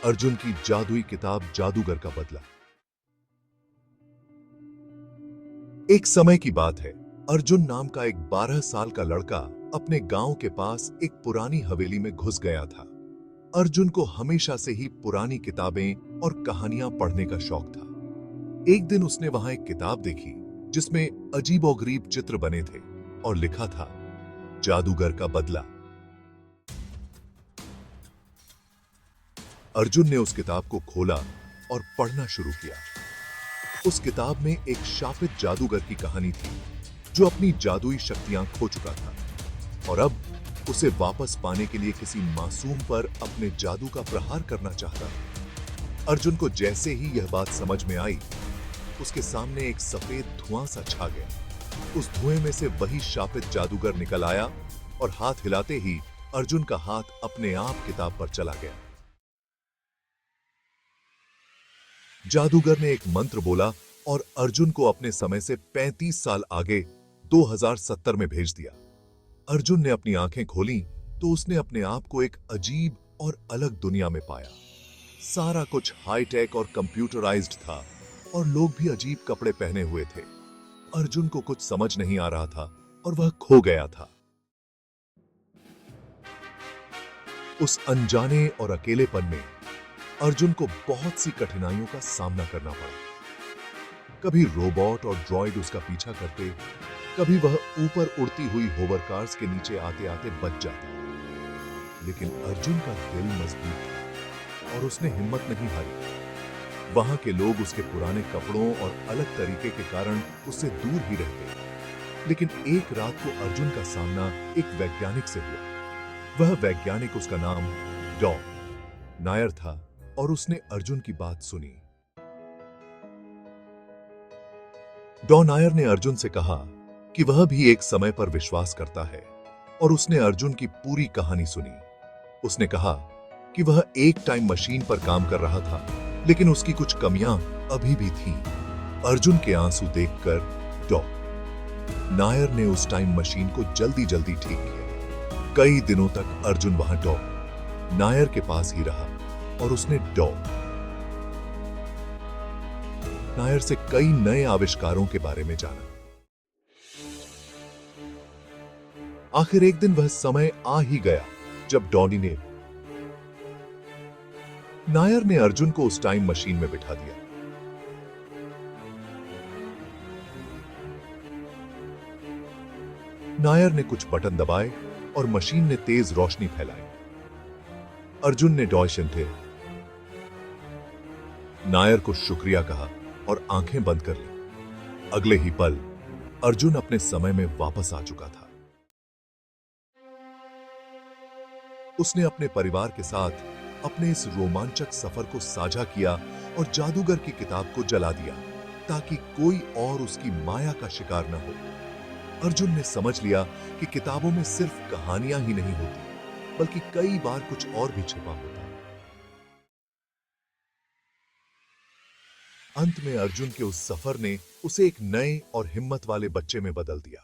अर्जुन की जादुई किताब जादूगर का बदला। एक समय की बात है। अर्जुन नाम का एक 12 साल का लड़का अपने गांव के पास एक पुरानी हवेली में घुस गया था। अर्जुन को हमेशा से ही पुरानी किताबें और कहानियां पढ़ने का शौक था। एक दिन उसने वहां एक किताब देखी जिसमें अजीबोगरीब चित्र बने थे और लिखा था जादूगर का बदला। अर्जुन ने उस किताब को खोला और पढ़ना शुरू किया। उस किताब में एक शापित जादूगर की कहानी थी जो अपनी जादुई शक्तियां खो चुका था और अब उसे वापस पाने के लिए किसी मासूम पर अपने जादू का प्रहार करना चाहता था। अर्जुन को जैसे ही यह बात समझ में आई, उसके सामने एक सफेद धुआं सा छा गया। उस धुएं में से वही शापित जादूगर निकल आया और हाथ हिलाते ही अर्जुन का हाथ अपने आप किताब पर चला गया। जादूगर ने एक मंत्र बोला और अर्जुन को अपने समय से 35 साल आगे 2070 में भेज दिया। अर्जुन ने अपनी आंखें खोलीं तो उसने अपने आप को एक अजीब और अलग दुनिया में पाया। सारा कुछ हाईटेक और कंप्यूटराइज्ड था और लोग भी अजीब कपड़े पहने हुए थे। अर्जुन को कुछ समझ नहीं आ रहा था और वह खो गया था। उस अनजाने और अकेलेपन में अर्जुन को बहुत सी कठिनाइयों का सामना करना पड़ा। कभी रोबोट और ड्रॉइड उसका पीछा करते, कभी वह ऊपर उड़ती हुई होवर कार्स के नीचे आते आते बच जाता। लेकिन अर्जुन का दिल मजबूत था और उसने हिम्मत नहीं हारी। वहां के लोग उसके पुराने कपड़ों और अलग तरीके के कारण उससे दूर ही रहते। लेकिन एक रात को अर्जुन का सामना एक वैज्ञानिक से हुआ। वह वैज्ञानिक, उसका नाम डॉ नायर था और उसने अर्जुन की बात सुनी। डॉ नायर ने अर्जुन से कहा कि वह भी एक समय पर विश्वास करता है और उसने अर्जुन की पूरी कहानी सुनी। उसने कहा कि वह एक टाइम मशीन पर काम कर रहा था, लेकिन उसकी कुछ कमियां अभी भी थीं। अर्जुन के आंसू देखकर डॉ नायर ने उस टाइम मशीन को जल्दी जल्दी ठीक किया। कई दिनों तक अर्जुन वहां डॉ नायर के पास ही रहा और उसने डॉ नायर से कई नए आविष्कारों के बारे में जाना। आखिर एक दिन वह समय आ ही गया जब डॉनी ने नायर ने अर्जुन को उस टाइम मशीन में बिठा दिया। नायर ने कुछ बटन दबाए और मशीन ने तेज रोशनी फैलाई। अर्जुन ने डॉयशंथे नायर को शुक्रिया कहा और आंखें बंद कर ली। अगले ही पल अर्जुन अपने समय में वापस आ चुका था। उसने अपने परिवार के साथ अपने इस रोमांचक सफर को साझा किया और जादूगर की किताब को जला दिया ताकि कोई और उसकी माया का शिकार न हो। अर्जुन ने समझ लिया कि किताबों में सिर्फ कहानियां ही नहीं होती, बल्कि कई बार कुछ और भी छिपा होता है। अंत में अर्जुन के उस सफर ने उसे एक नए और हिम्मत वाले बच्चे में बदल दिया।